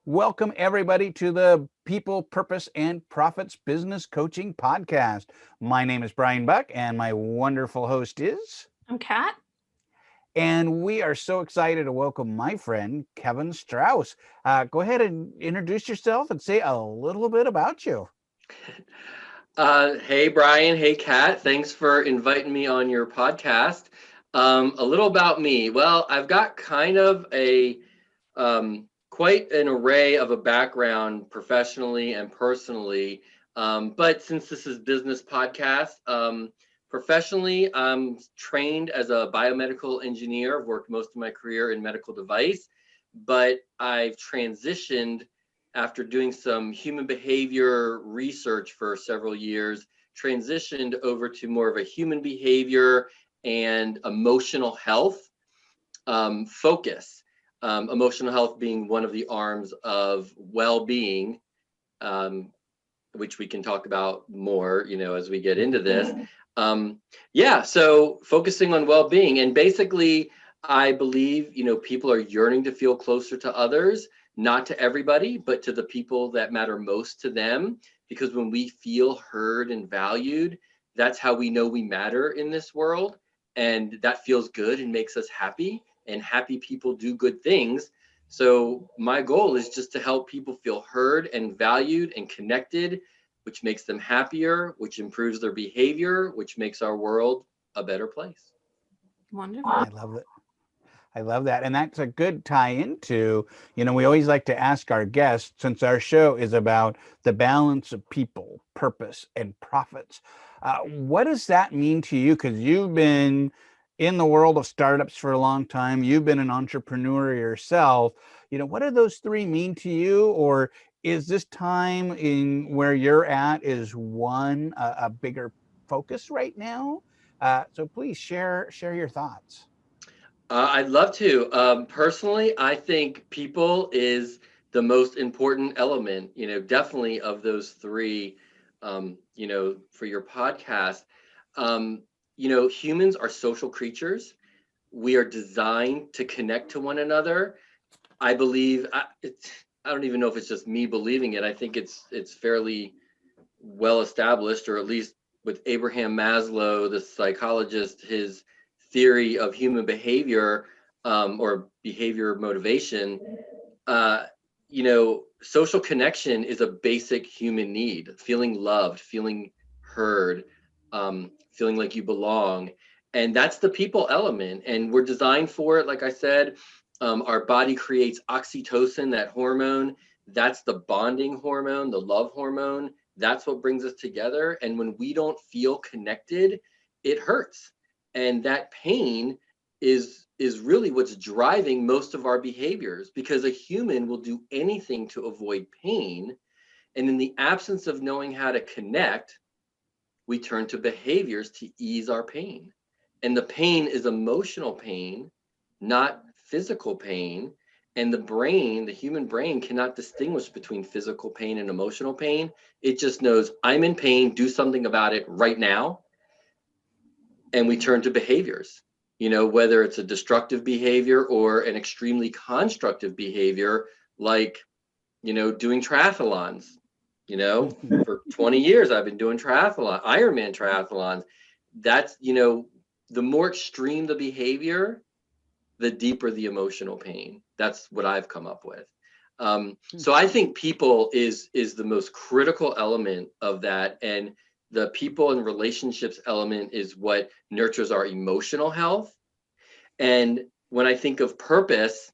Welcome, everybody, to the People, Purpose, and Profits Business Coaching Podcast. My name is Brian Buck, and my wonderful host is... I'm Kat. And we are so excited to welcome my friend, Kevin Strauss. Go ahead and introduce yourself and say a little bit about you. Hey, Brian. Hey, Kat. Thanks for inviting me on your podcast. A little about me. Well, I've got kind of a quite an array of a background professionally and personally. But since this is business podcast, professionally, I'm trained as a biomedical engineer. I've worked most of my career in medical device, but I've transitioned after doing some human behavior research for several years, transitioned over to more of a human behavior and emotional health focus. Emotional health being one of the arms of well-being, which we can talk about more, as we get into this. So focusing on well-being, and basically, I believe, people are yearning to feel closer to others, not to everybody, but to the people that matter most to them. Because when we feel heard and valued, that's how we know we matter in this world. And that feels good and makes us happy. And happy people do good things. So my goal is just to help people feel heard and valued and connected, which makes them happier, which improves their behavior, which makes our world a better place. Wonderful. I love it. I love that. And that's a good tie into, we always like to ask our guests, since our show is about the balance of people, purpose, and profits. What does that mean to you? Because you've been in the world of startups for a long time. You've been an entrepreneur yourself. What do those three mean to you? Or is this time in where you're at is one a bigger focus right now? So please share your thoughts. I'd love to. Personally, I think people is the most important element, definitely of those three, for your podcast. Humans are social creatures. We are designed to connect to one another. I believe, I don't even know if it's just me believing it. I think it's fairly well established, or at least with Abraham Maslow, the psychologist, his theory of human behavior or behavior motivation, social connection is a basic human need. Feeling loved, feeling heard, feeling like you belong. And that's the people element. And we're designed for it. Like I said, our body creates oxytocin, that hormone. That's the bonding hormone, the love hormone. That's what brings us together. And when we don't feel connected, it hurts. And that pain is really what's driving most of our behaviors, because a human will do anything to avoid pain. And in the absence of knowing how to connect, we turn to behaviors to ease our pain. And the pain is emotional pain, not physical pain. And the human brain cannot distinguish between physical pain and emotional pain. It just knows I'm in pain, do something about it right now. And we turn to behaviors, whether it's a destructive behavior or an extremely constructive behavior, like, doing triathlons. For 20 years, I've been doing Ironman triathlons. That's, the more extreme the behavior, the deeper the emotional pain. That's what I've come up with. So I think people is the most critical element of that. And the people and relationships element is what nurtures our emotional health. And when I think of purpose,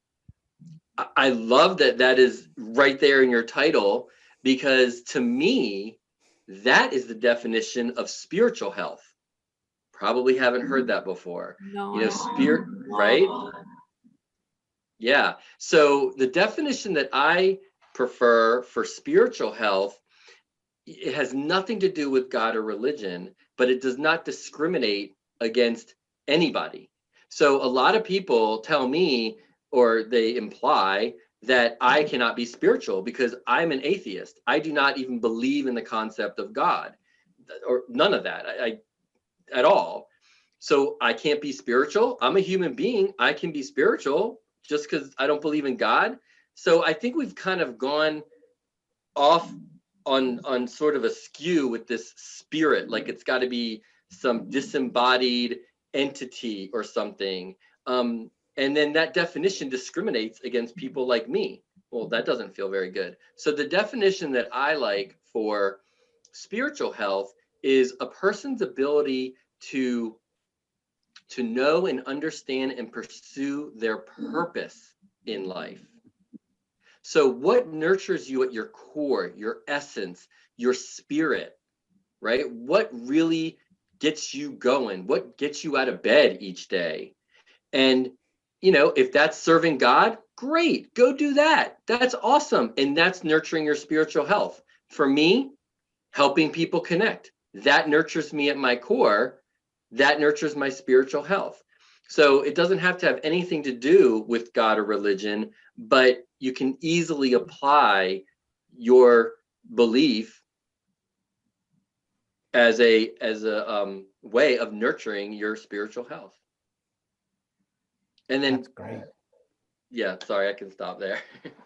I love that is right there in your title, because to me, that is the definition of spiritual health. Probably haven't heard that before. No, Spirit, right? Yeah. So the definition that I prefer for spiritual health, it has nothing to do with God or religion, but it does not discriminate against anybody. So a lot of people tell me, or they imply, that I cannot be spiritual because I'm an atheist. I do not even believe in the concept of God. or none of that. I at all. So I can't be spiritual. I'm a human being. I can be spiritual just because I don't believe in God. So I think we've kind of gone off on sort of a skew with this spirit, like it's got to be some disembodied entity or something. And then that definition discriminates against people like me. Well, that doesn't feel very good. So the definition that I like for spiritual health is a person's ability to know and understand and pursue their purpose in life. So what nurtures you at your core, your essence, your spirit, right? What really gets you going? What gets you out of bed each day? And, if that's serving God, great, go do that. That's awesome. And that's nurturing your spiritual health. For me, helping people connect, that nurtures me at my core. That nurtures my spiritual health. So it doesn't have to have anything to do with God or religion, but you can easily apply your belief as a way of nurturing your spiritual health. And then That's great. Yeah, sorry, I can stop there.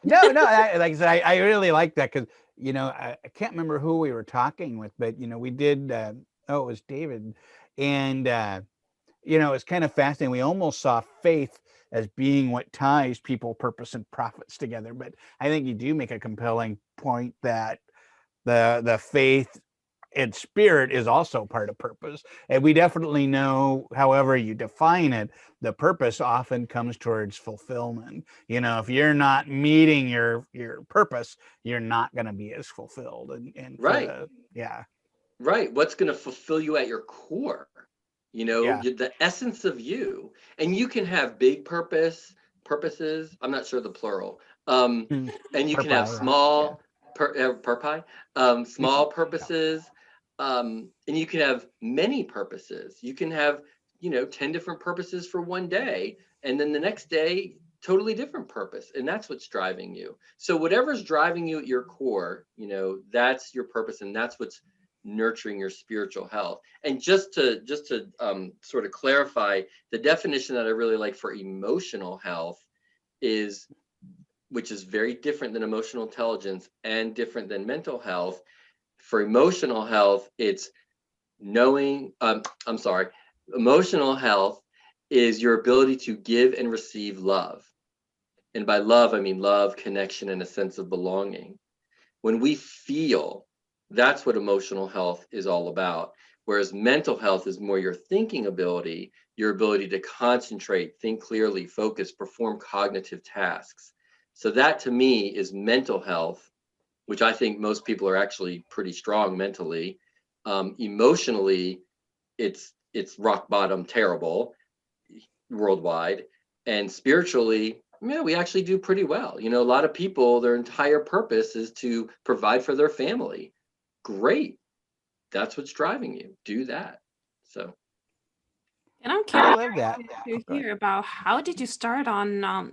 No, like I said, I really like that because I can't remember who we were talking with, but we did. Oh, it was David, and it's kind of fascinating. We almost saw faith as being what ties people, purpose, and profits together. But I think you do make a compelling point that the faith and spirit is also part of purpose. And we definitely know, however you define it, the purpose often comes towards fulfillment. If you're not meeting your purpose, you're not going to be as fulfilled. And Right, yeah. right. What's going to fulfill you at your core? Yeah. The essence of you. And you can have big purposes. I'm not sure the plural. And you can have Purpose, yeah. small purpose, small purposes. And you can have many purposes. You can have, 10 different purposes for one day. And then the next day, totally different purpose. And that's what's driving you. So whatever's driving you at your core, that's your purpose. And that's what's nurturing your spiritual health. And just to sort of clarify, the definition that I really like for emotional health is, which is very different than emotional intelligence and different than mental health. For emotional health, it's knowing, I'm sorry, emotional health is your ability to give and receive love. And by love, I mean love, connection, and a sense of belonging. When we feel, that's what emotional health is all about. Whereas mental health is more your thinking ability, your ability to concentrate, think clearly, focus, perform cognitive tasks. So that to me is mental health, which I think most people are actually pretty strong mentally. Emotionally, it's rock bottom terrible worldwide. And spiritually, yeah, we actually do pretty well. A lot of people, their entire purpose is to provide for their family. Great. That's what's driving you. Do that. So, And I'm I curious love that. to Oh, go ahead. hear about how did you start on,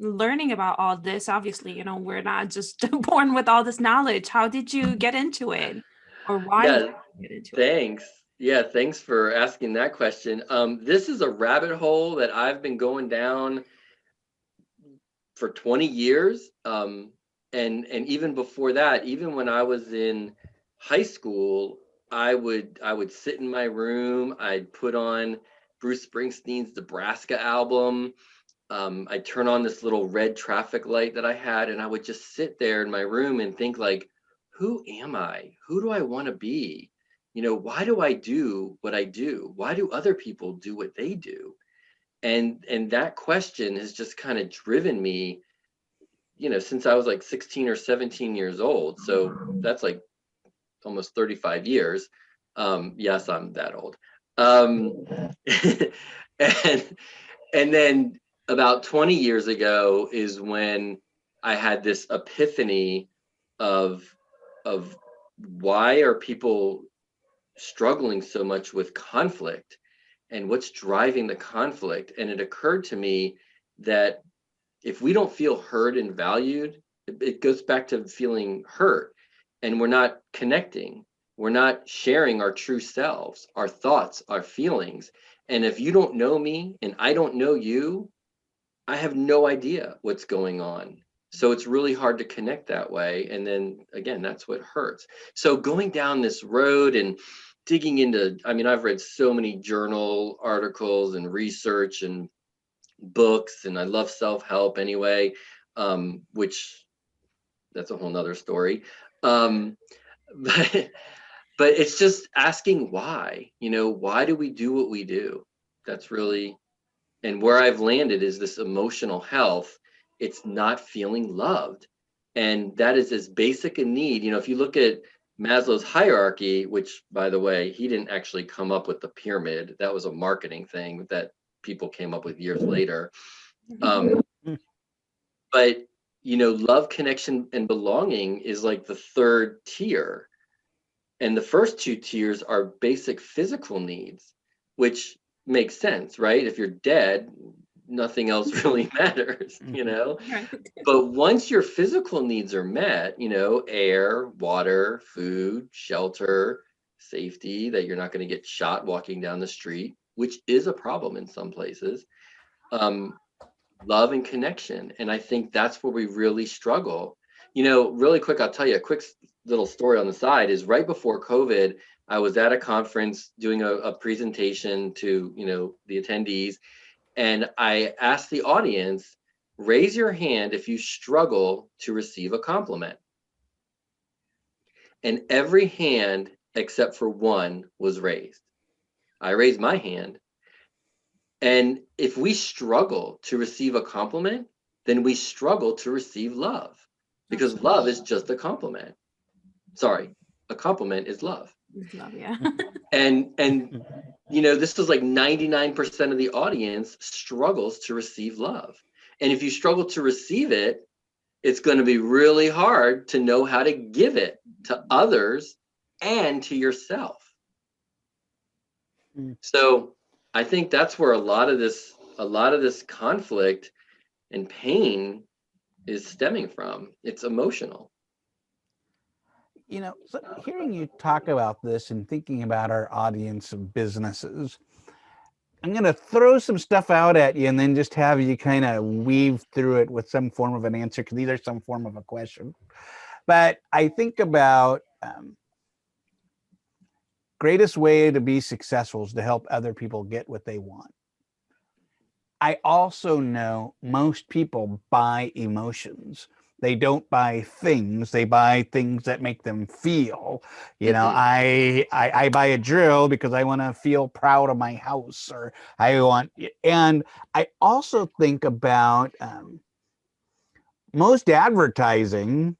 learning about all this? Obviously, we're not just born with all this knowledge. How did you get into it, or why did yeah, you get into it? thanks. Yeah, thanks for asking that question. This is a rabbit hole that I've been going down for 20 years. And even before that, even when I was in high school, I would sit in my room, I'd put on Bruce Springsteen's Nebraska album. I'd turn on this little red traffic light that I had, and I would just sit there in my room and think like, who am I? Who do I want to be? Why do I do what I do? Why do other people do what they do? And that question has just kind of driven me, since I was like 16 or 17 years old. So that's like almost 35 years. Yes, I'm that old. And and then about 20 years ago is when I had this epiphany of of why are people struggling so much with conflict, and what's driving the conflict. And it occurred to me that if we don't feel heard and valued, it goes back to feeling hurt, and we're not connecting. We're not sharing our true selves, our thoughts, our feelings. And if you don't know me and I don't know you, I have no idea what's going on. So it's really hard to connect that way. And then again, that's what hurts. So going down this road and digging into, I mean, I've read so many journal articles and research and books, and I love self-help anyway, which that's a whole nother story. Um, but but it's just asking why, why do we do what we do? That's really, and where I've landed is this emotional health. It's not feeling loved. And that is as basic a need. If you look at Maslow's hierarchy, which by the way, he didn't actually come up with the pyramid. That was a marketing thing that people came up with years later. Um, but love, connection, and belonging is like the third tier. And the first two tiers are basic physical needs, which makes sense, right? If you're dead, nothing else really matters, Right. But once your physical needs are met, air, water, food, shelter, safety, that you're not going to get shot walking down the street, which is a problem in some places, love and connection. And I think that's where we really struggle. Really quick, I'll tell you a quick little story on the side is right before COVID, I was at a conference doing a presentation to, the attendees. And I asked the audience, raise your hand if you struggle to receive a compliment. And every hand except for one was raised. I raised my hand. And if we struggle to receive a compliment, then we struggle to receive love, because love is just a compliment. Sorry, a compliment is love. Love, yeah. And this was like 99% of the audience struggles to receive love. And if you struggle to receive it, it's going to be really hard to know how to give it to others and to yourself. So I think that's where a lot of this conflict and pain is stemming from. It's emotional. So hearing you talk about this and thinking about our audience of businesses, I'm going to throw some stuff out at you and then just have you kind of weave through it with some form of an answer, because these are some form of a question. But I think about greatest way to be successful is to help other people get what they want. I also know most people buy emotions. They don't buy things. They buy things that make them feel. I buy a drill because I want to feel proud of my house, or and I also think about most advertising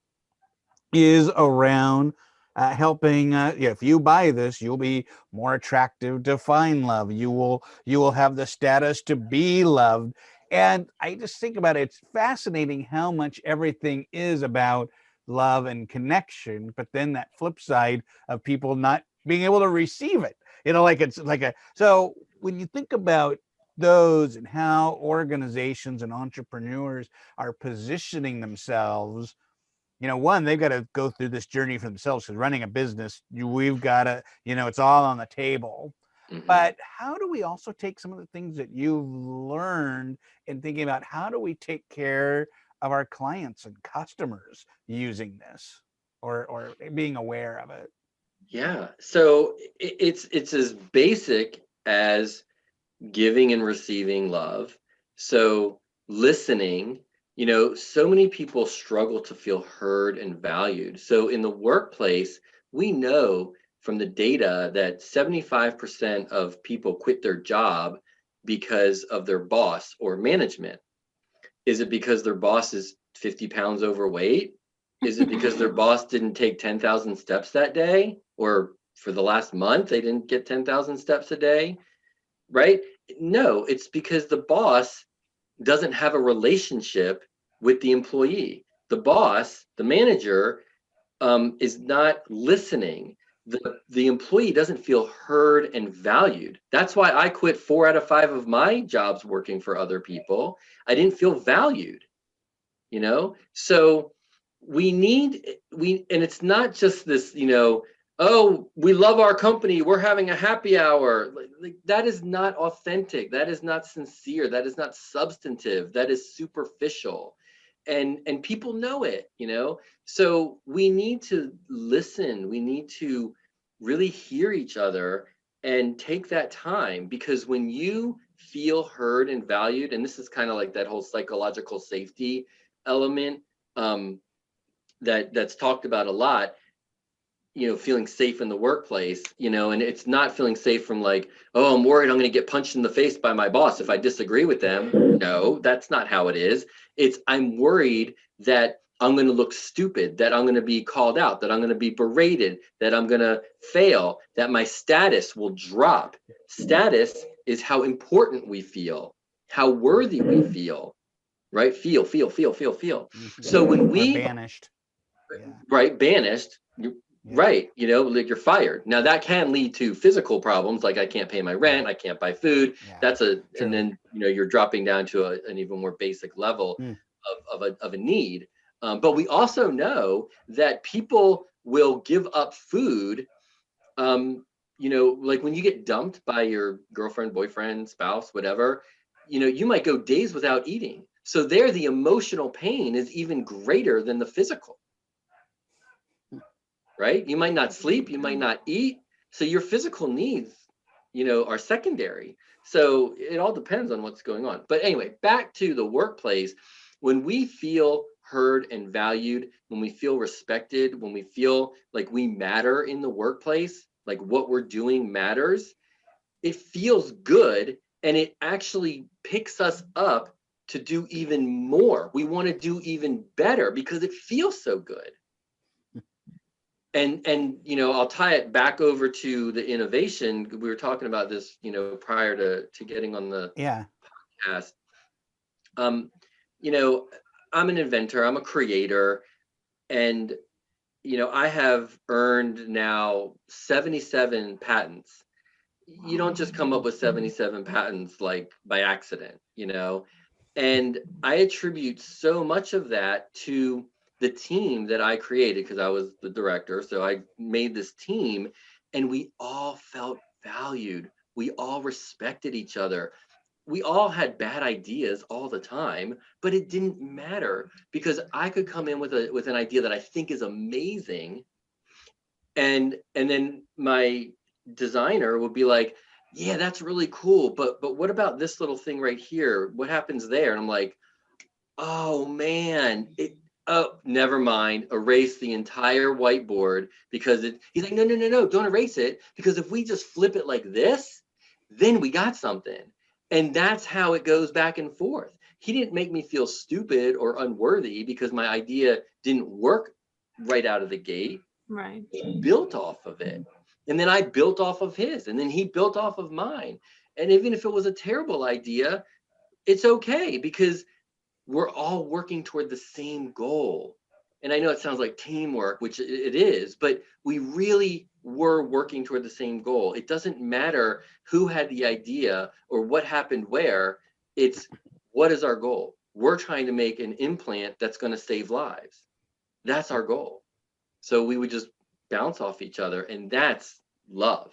is around helping. If you buy this, you'll be more attractive to find love. You will have the status to be loved. And I just think about it. It's fascinating how much everything is about love and connection, but then that flip side of people not being able to receive it. So when you think about those and how organizations and entrepreneurs are positioning themselves, one, they've got to go through this journey for themselves, because running a business, we've got to, it's all on the table. Mm-hmm. But how do we also take some of the things that you've learned in thinking about how do we take care of our clients and customers using this, or being aware of it? Yeah. So it's as basic as giving and receiving love. So listening, so many people struggle to feel heard and valued. So in the workplace, we know from the data that 75% of people quit their job because of their boss or management. Is it because their boss is 50 pounds overweight? Is it because their boss didn't take 10,000 steps that day? Or for the last month, they didn't get 10,000 steps a day? Right? No, it's because the boss doesn't have a relationship with the employee. The boss, the manager, is not listening. The employee doesn't feel heard and valued. That's why I quit 4 out of 5 of my jobs working for other people. I didn't feel valued, So and it's not just this, oh, we love our company, we're having a happy hour. Like that is not authentic. That is not sincere. That is not substantive. That is superficial. And people know it, you know? So we need to listen. We need to really hear each other and take that time, because when you feel heard and valued, and this is kind of like that whole psychological safety element, that's talked about a lot, you know, feeling safe in the workplace, you know, and it's not feeling safe from like, oh, I'm worried I'm going to get punched in the face by my boss if I disagree with them. No, that's not how it is. It's I'm worried that I'm going to look stupid, that I'm going to be called out, that I'm going to be berated, that I'm going to fail, that my status will drop. Status is how important we feel, how worthy we feel, right? Feel. Mm-hmm. So when Or we, banished. Yeah. right, banished, Yeah. right, you know, like you're fired. Now that can lead to physical problems, like I can't pay my rent, I can't buy food. Yeah. That's a, True. and then, you know, you're dropping down to an even more basic level Mm. of a need. But we also know that people will give up food. You know, like when you get dumped by your girlfriend, boyfriend, spouse, whatever, you know, you might go days without eating. So there, the emotional pain is even greater than the physical, right? You might not sleep, you might not eat. So your physical needs, you know, are secondary. So it all depends on what's going on. But anyway, back to the workplace. When we feel heard and valued, when we feel respected, when we feel like we matter in the workplace, like what we're doing matters, it feels good, and it actually picks us up to do even more. We want to do even better because it feels so good. And you know, I'll tie it back over to the innovation. We were talking about this, you know, prior to getting on the Yeah. podcast. um you know, I'm an inventor, I'm a creator, and you know, I have earned now 77 patents. You don't just come up with 77 patents like by accident, you know. And I attribute so much of that to the team that I created, because I was the director. So I made this team, and we all felt valued. We all respected each other. We all had bad ideas all the time, but it didn't matter because I could come in with an idea that I think is amazing, and then my designer would be like, yeah, that's really cool, but what about this little thing right here, what happens there? And I'm like, oh man, oh, never mind, erase the entire whiteboard, because he's like, no, don't erase it, because if we just flip it like this, then we got something. And that's how it goes back and forth. He didn't make me feel stupid or unworthy because my idea didn't work right out of the gate. Right. He built off of it. And then I built off of his, and then he built off of mine. And even if it was a terrible idea, it's okay, because we're all working toward the same goal. And I know it sounds like teamwork, which it is, but we really were working toward the same goal. It doesn't matter who had the idea or what happened where. It's what is our goal? We're trying to make an implant that's going to save lives. That's our goal. So we would just bounce off each other, and that's love.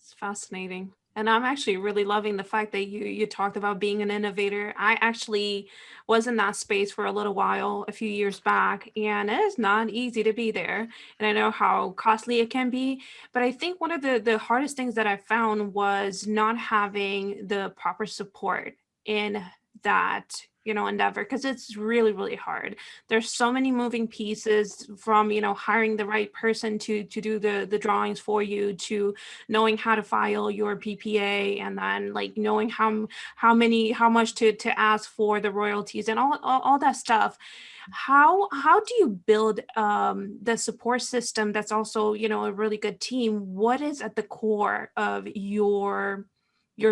It's fascinating. And I'm actually really loving the fact that you talked about being an innovator. I actually was in that space for a little while a few years back, and it is not easy to be there. And I know how costly it can be. But I think one of the hardest things that I found was not having the proper support in that endeavor, because it's really really hard. There's so many moving pieces, from hiring the right person to do the drawings for you, to knowing how to file your PPA, and then like knowing how much to ask for the royalties and all that stuff. How do you build the support system that's also a really good team? What is at the core of your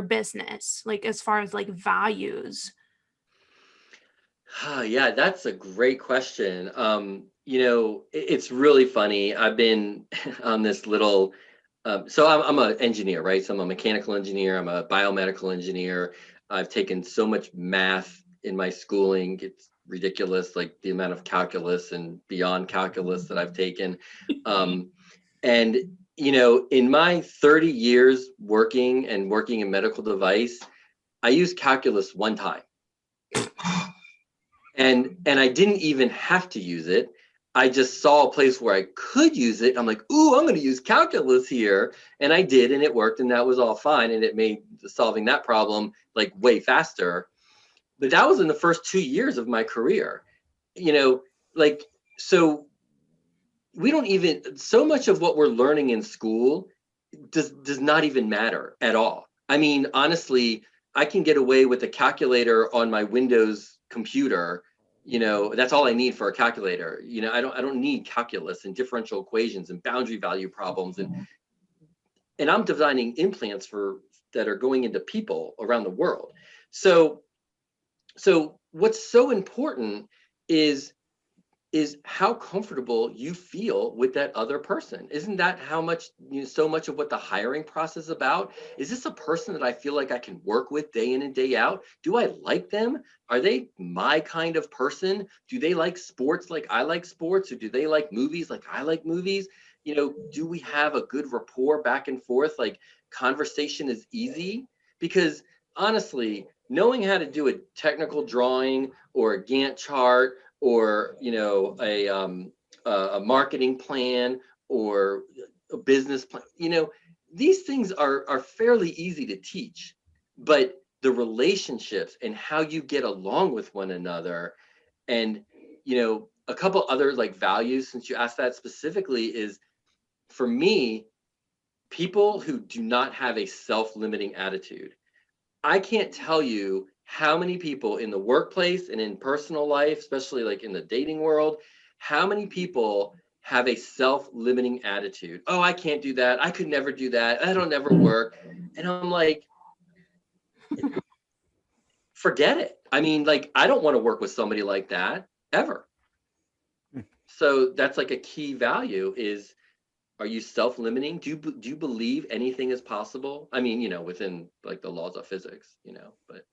business, like as far as like values? Yeah, that's a great question. You know, it's really funny. I've been on this little, so I'm an engineer, right? So I'm a mechanical engineer, I'm a biomedical engineer. I've taken so much math in my schooling. It's ridiculous, like the amount of calculus and beyond calculus that I've taken. And, in my 30 years working in medical device, I used calculus one time. And I didn't even have to use it. I just saw a place where I could use it. I'm like, ooh, I'm going to use calculus here. And I did, and it worked, and that was all fine. And it made solving that problem like way faster. But that was in the first 2 years of my career. Like, so we don't even, so much of what we're learning in school does not even matter at all. I mean, honestly, I can get away with a calculator on my Windows computer. That's all I need for a calculator. I don't need calculus and differential equations and boundary value problems, and I'm designing implants that are going into people around the world. So what's so important is how comfortable you feel with that other person. Isn't that how much, so much of what the hiring process is about? Is this a person that I feel like I can work with day in and day out? Do I like them? Are they my kind of person? Do they like sports like I like sports? Or do they like movies like I like movies? Do we have a good rapport back and forth? Like, conversation is easy? Because honestly, knowing how to do a technical drawing or a Gantt chart, or a marketing plan or a business plan, these things are fairly easy to teach, but the relationships and how you get along with one another, and a couple other like values, since you asked that specifically, is, for me, people who do not have a self-limiting attitude. I can't tell you how many people in the workplace and in personal life, especially like in the dating world, how many people have a self-limiting attitude. Oh, I can't do that. I could never do that. That'll never work. And I'm like, forget it. I mean, like, I don't want to work with somebody like that ever. So that's like a key value is, are you self-limiting? Do you believe anything is possible? I mean, within like the laws of physics, but.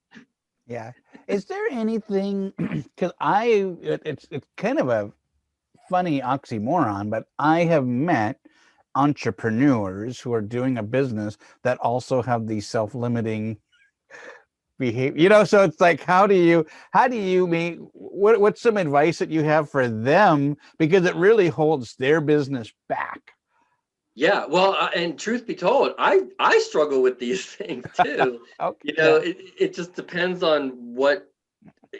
Yeah. Is there anything, because it's kind of a funny oxymoron, but I have met entrepreneurs who are doing a business that also have these self-limiting behavior, so it's like, how do you make, what's some advice that you have for them, because it really holds their business back? Yeah, well, and truth be told, I struggle with these things too. Okay, yeah. It just depends on what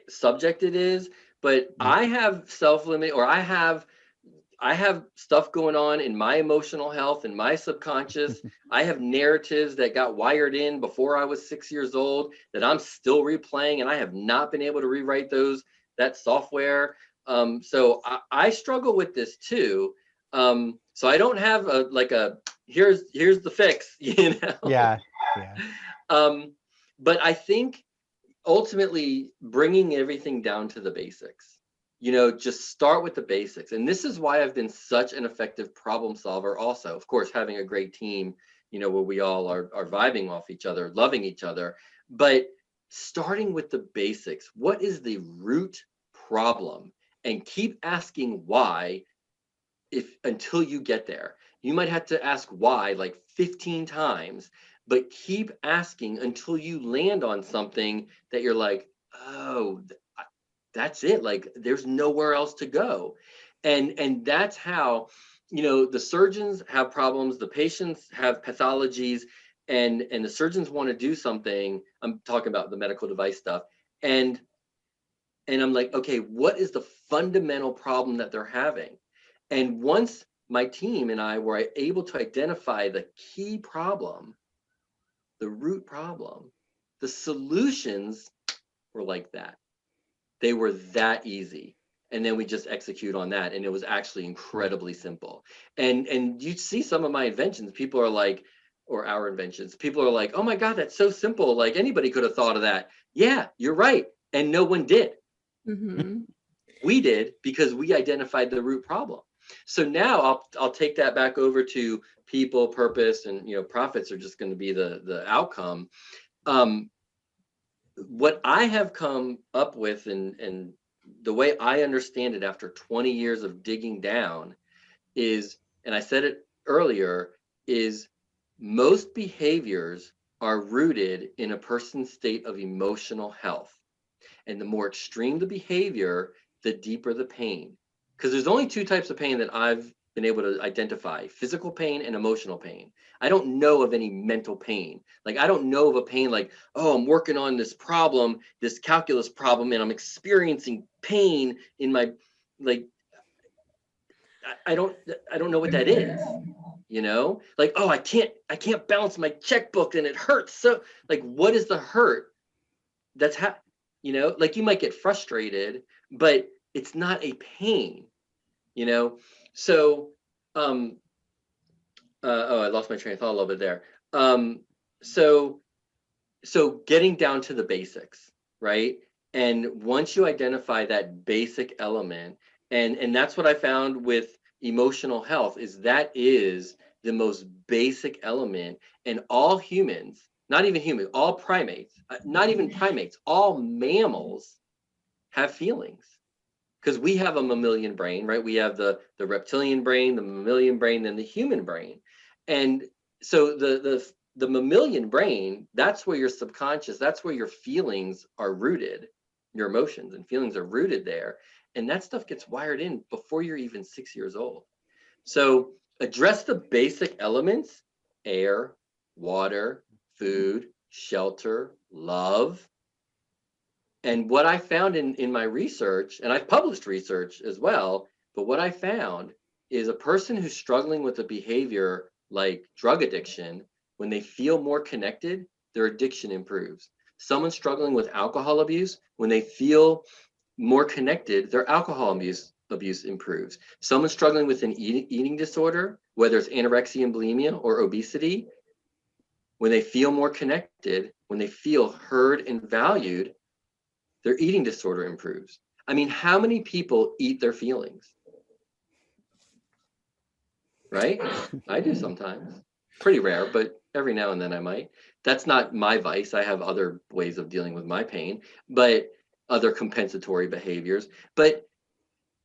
subject it is, but I have self-limit, or I have stuff going on in my emotional health and my subconscious. I have narratives that got wired in before I was 6 years old that I'm still replaying, and I have not been able to rewrite that software. So I struggle with this too. So I don't have here's the fix, Yeah. But I think ultimately bringing everything down to the basics, just start with the basics. And this is why I've been such an effective problem solver. Also, of course, having a great team, where we all are vibing off each other, loving each other, but starting with the basics. What is the root problem? And keep asking why until you get there. You might have to ask why like 15 times, but keep asking until you land on something that you're like, oh, that's it. Like, there's nowhere else to go. And that's how, the surgeons have problems, the patients have pathologies, and the surgeons want to do something. I'm talking about the medical device stuff. And I'm like, okay, what is the fundamental problem that they're having? And once my team and I were able to identify the key problem, the root problem, the solutions were like that. They were that easy. And then we just execute on that. And it was actually incredibly simple. And you see some of my inventions, people are like, or our inventions, people are like, oh my God, that's so simple. Like, anybody could have thought of that. Yeah, you're right. And no one did. Mm-hmm. We did, because we identified the root problem. So now I'll take that back over to people, purpose, and profits are just going to be the outcome. What I have come up with and the way I understand it after 20 years of digging down is, and I said it earlier, is most behaviors are rooted in a person's state of emotional health. And the more extreme the behavior, the deeper the pain. Because there's only two types of pain that I've been able to identify: physical pain and emotional pain. I don't know of any mental pain. Like, I don't know of a pain like, oh, I'm working on this problem, this calculus problem, and I'm experiencing pain in my, like, I don't know what that is. You know, like, oh, I can't balance my checkbook and it hurts. So, like, what is the hurt? That's how, you know, like, you might get frustrated, but it's not a pain, you know. So oh, I lost my train of thought a little bit there. So getting down to the basics, right? And once you identify that basic element, and that's what I found with emotional health, is that is the most basic element. And all humans, not even humans, all primates, not even primates, all mammals have feelings, because we have a mammalian brain, right? We have the reptilian brain, the mammalian brain, then the human brain. And so the mammalian brain, that's where your subconscious, that's where your feelings are rooted. Your emotions and feelings are rooted there. And that stuff gets wired in before you're even 6 years old. So address the basic elements: air, water, food, shelter, love. And what I found in my research, and I've published research as well, but what I found is a person who's struggling with a behavior like drug addiction, when they feel more connected, their addiction improves. Someone struggling with alcohol abuse, when they feel more connected, their alcohol abuse improves. Someone struggling with an eating disorder, whether it's anorexia and bulimia or obesity, when they feel more connected, when they feel heard and valued, their eating disorder improves. I mean, how many people eat their feelings? Right? I do sometimes. Pretty rare, but every now and then I might. That's not my vice. I have other ways of dealing with my pain, but other compensatory behaviors, but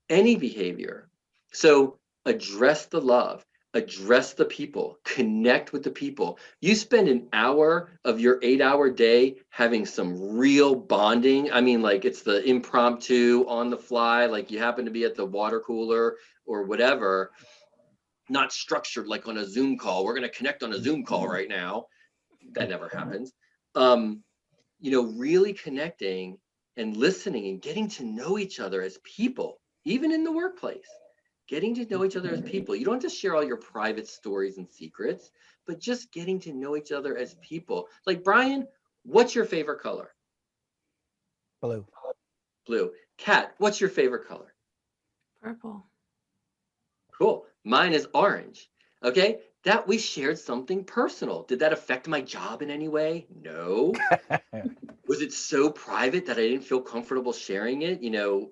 any behavior. So address the love, address the people, connect with the people. You spend an hour of your 8-hour day having some real bonding. I mean, like, it's the impromptu, on the fly, like you happen to be at the water cooler or whatever, not structured like on a Zoom call. We're going to connect on a Zoom call right now. That never happens. You know, really connecting and listening and getting to know each other as people, even in the workplace, getting to know each other as people. You don't have to share all your private stories and secrets, but just getting to know each other as people. Like, Brian, what's your favorite color? Blue. Blue. Kat, what's your favorite color? Purple. Cool. Mine is orange. Okay. That we shared something personal. Did that affect my job in any way? No. Was it so private that I didn't feel comfortable sharing it, you know,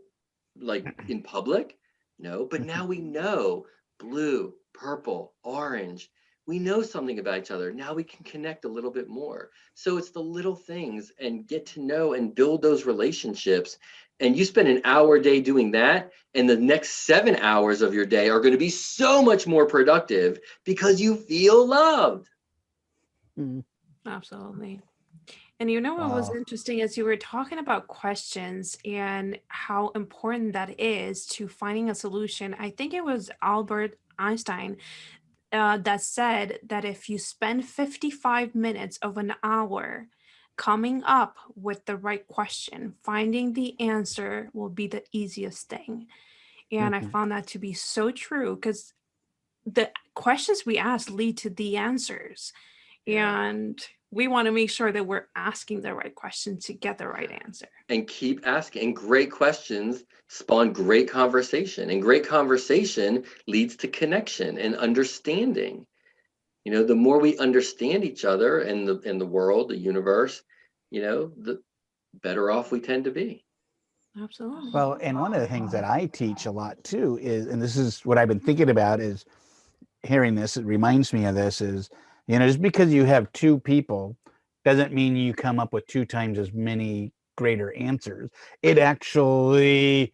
like in public? No. But now we know blue, purple, orange. We know something about each other. Now we can connect a little bit more. So it's the little things, and get to know and build those relationships. And you spend an hour a day doing that, and the next 7 hours of your day are going to be so much more productive because you feel loved. Absolutely. And you know what was Wow. interesting is you were talking about questions and how important that is to finding a solution. I think it was Albert Einstein that said that if you spend 55 minutes of an hour coming up with the right question, finding the answer will be the easiest thing. And I Mhm. found that to be so true because the questions we ask lead to the answers. Yeah. And we want to make sure that we're asking the right question to get the right answer. And keep asking. And great questions spawn great conversation. And great conversation leads to connection and understanding. You know, the more we understand each other and the world, the universe, you know, the better off we tend to be. Absolutely. Well, and one of the things that I teach a lot too is, and this is what I've been thinking about, is hearing this, it reminds me of this, is, you know, just because you have two people doesn't mean you come up with 2 times as many greater answers. It actually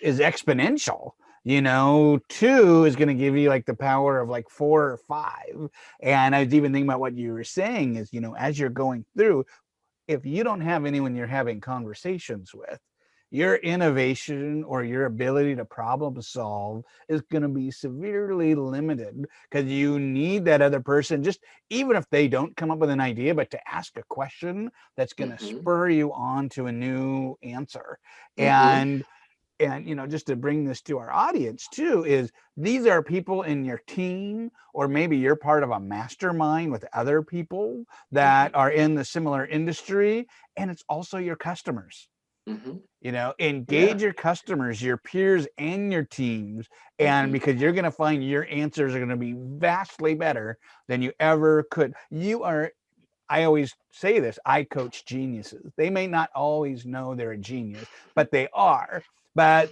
is exponential. 2 is going to give you like the power of like 4 or 5. And I was even thinking about what you were saying is, as you're going through, if you don't have anyone you're having conversations with, your innovation or your ability to problem solve is going to be severely limited, because you need that other person, just even if they don't come up with an idea, but to ask a question that's going to Mm-hmm. spur you on to a new answer. Mm-hmm. And just to bring this to our audience too, is these are people in your team, or maybe you're part of a mastermind with other people that are in the similar industry, and it's also your customers. Mm-hmm. Yeah. Engage your customers, your peers, and your teams. And Mm-hmm. because you're going to find your answers are going to be vastly better than you ever could. I always say this, I coach geniuses. They may not always know they're a genius, but they are. But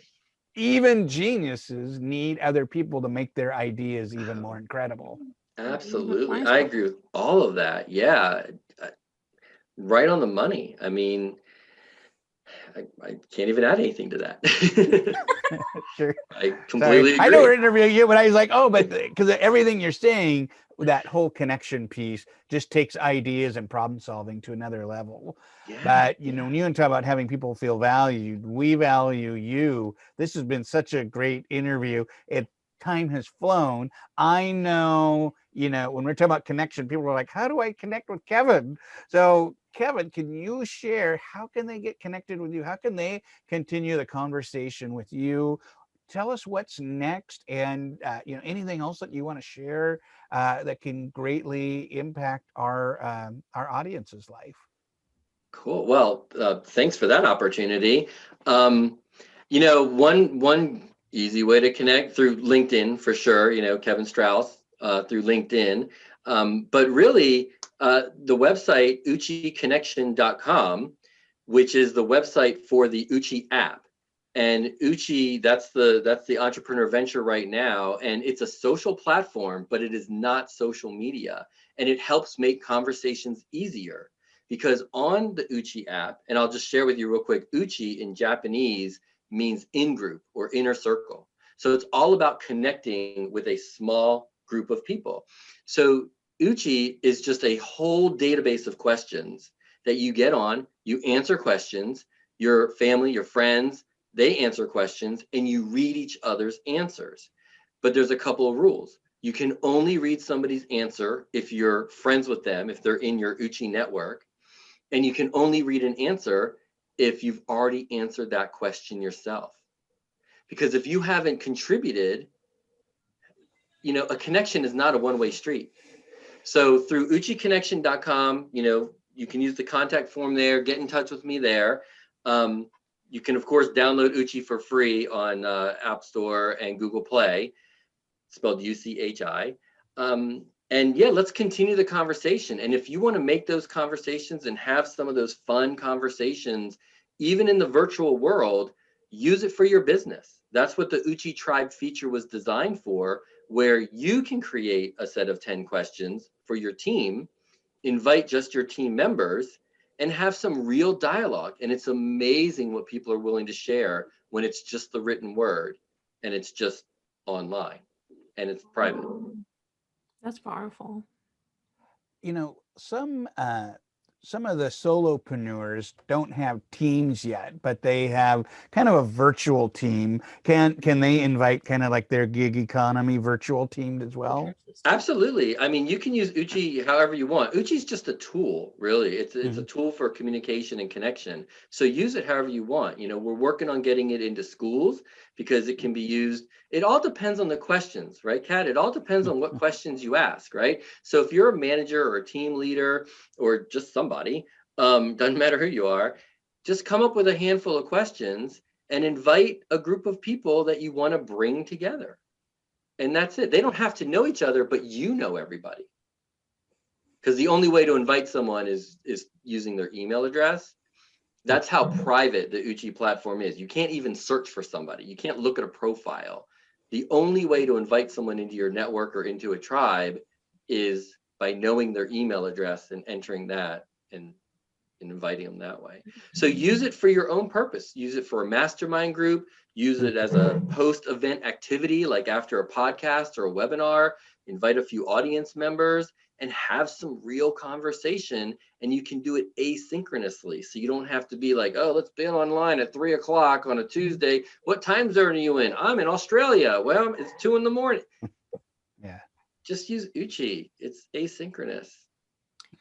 even geniuses need other people to make their ideas even more incredible. That Absolutely. flies I well. agree with all of that. Yeah. uh, Right on the money. I mean, I can't even add anything to that. Sure. I Sorry, completely I know agree. we're interviewing you, but I was like, oh, but because everything you're saying, that whole connection piece just takes ideas and problem solving to another level. Yeah. But when you talk about having people feel valued, we value you. This has been such a great interview. Time has flown. I know, when we're talking about connection, people are like, how do I connect with Kevin? So Kevin, can you share, how can they get connected with you? How can they continue the conversation with you? Tell us what's next, and anything else that you want to share that can greatly impact our audience's life. Cool. Well, thanks for that opportunity. Um, one easy way to connect through LinkedIn for sure. Kevin Strauss through LinkedIn. But really, the website uchiconnection.com, which is the website for the Uchi app. And Uchi, that's the entrepreneur venture right now, and it's a social platform, but it is not social media, and it helps make conversations easier. Because on the Uchi app, and I'll just share with you real quick, Uchi in Japanese means in group or inner circle. So it's all about connecting with a small group of people. So Uchi is just a whole database of questions that you get on, you answer questions, your family, your friends, they answer questions, and you read each other's answers. But there's a couple of rules. You can only read somebody's answer if you're friends with them, if they're in your Uchi network. And you can only read an answer if you've already answered that question yourself. Because if you haven't contributed, a connection is not a one-way street. So through uchiconnection.com, you can use the contact form there, get in touch with me there. You can, of course, download Uchi for free on App Store and Google Play, spelled UCHI. And yeah, let's continue the conversation. And if you want to make those conversations and have some of those fun conversations, even in the virtual world, use it for your business. That's what the Uchi Tribe feature was designed for, where you can create a set of 10 questions for your team, invite just your team members, and have some real dialogue. And it's amazing what people are willing to share when it's just the written word and it's just online and it's private. That's powerful. Some of the solopreneurs don't have teams yet, but they have kind of a virtual team. Can they invite kind of like their gig economy virtual team as well? Absolutely. I mean, you can use Uchi however you want. Uchi's just a tool, really. It's a Mhm. tool for communication and connection. So use it however you want. We're working on getting it into schools because it can be used. It all depends on the questions, right, Kat? It all depends on what questions you ask, right? So if you're a manager or a team leader or just somebody, doesn't matter who you are, just come up with a handful of questions and invite a group of people that you want to bring together. And that's it. They don't have to know each other, but you know everybody. Because the only way to invite someone is using their email address. That's how private the Uchi platform is. You can't even search for somebody. You can't look at a profile. The only way to invite someone into your network or into a tribe is by knowing their email address and entering that. And and inviting them that way. So use it for your own purpose. Use it for a mastermind group. Use it as a post-event activity, like after a podcast or a webinar. Invite a few audience members and have some real conversation. And you can do it asynchronously. So you don't have to be like, oh, let's be online at 3 o'clock on a Tuesday. What time zone are you in? I'm in Australia. Well, it's 2 a.m. Yeah. Just use Uchi. It's asynchronous.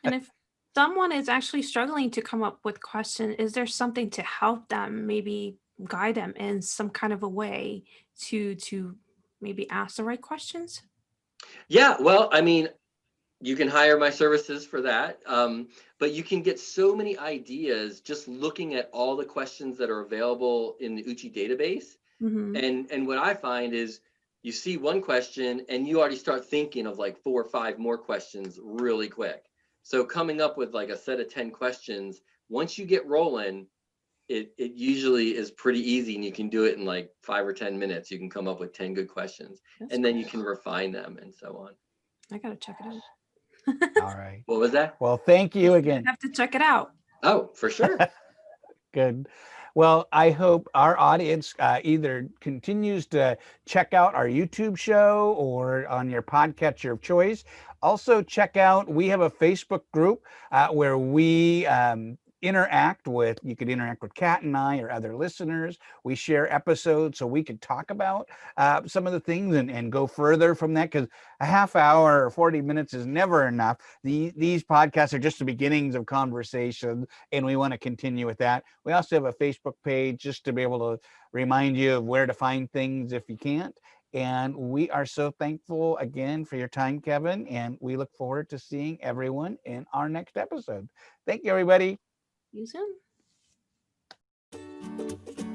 And if someone is actually struggling to come up with question, is there something to help them, maybe guide them in some kind of a way to maybe ask the right questions? Yeah, well, I mean, you can hire my services for that. But you can get so many ideas just looking at all the questions that are available in the Uchi database. Mm-hmm. And what I find is you see one question and you already start thinking of like 4 or 5 more questions really quick. So coming up with like a set of 10 questions, once you get rolling, it usually is pretty easy, and you can do it in like 5 or 10 minutes. You can come up with 10 good questions. That's And then cool. you can refine them and so on. I gotta check it out. All right. What was that? Well, thank you I again. have to check it out. Oh, for sure. Good. Well, I hope our audience either continues to check out our YouTube show or on your podcatcher of choice. Also, check out, we have a Facebook group where we interact with, you could interact with Kat and I or other listeners. We share episodes so we could talk about some of the things and go further from that, because a half hour or 40 minutes is never enough. These podcasts are just the beginnings of conversation, and we want to continue with that. We also have a Facebook page just to be able to remind you of where to find things if you can't. And we are so thankful again for your time, Kevin, and we look forward to seeing everyone in our next episode. Thank you, everybody. See you soon.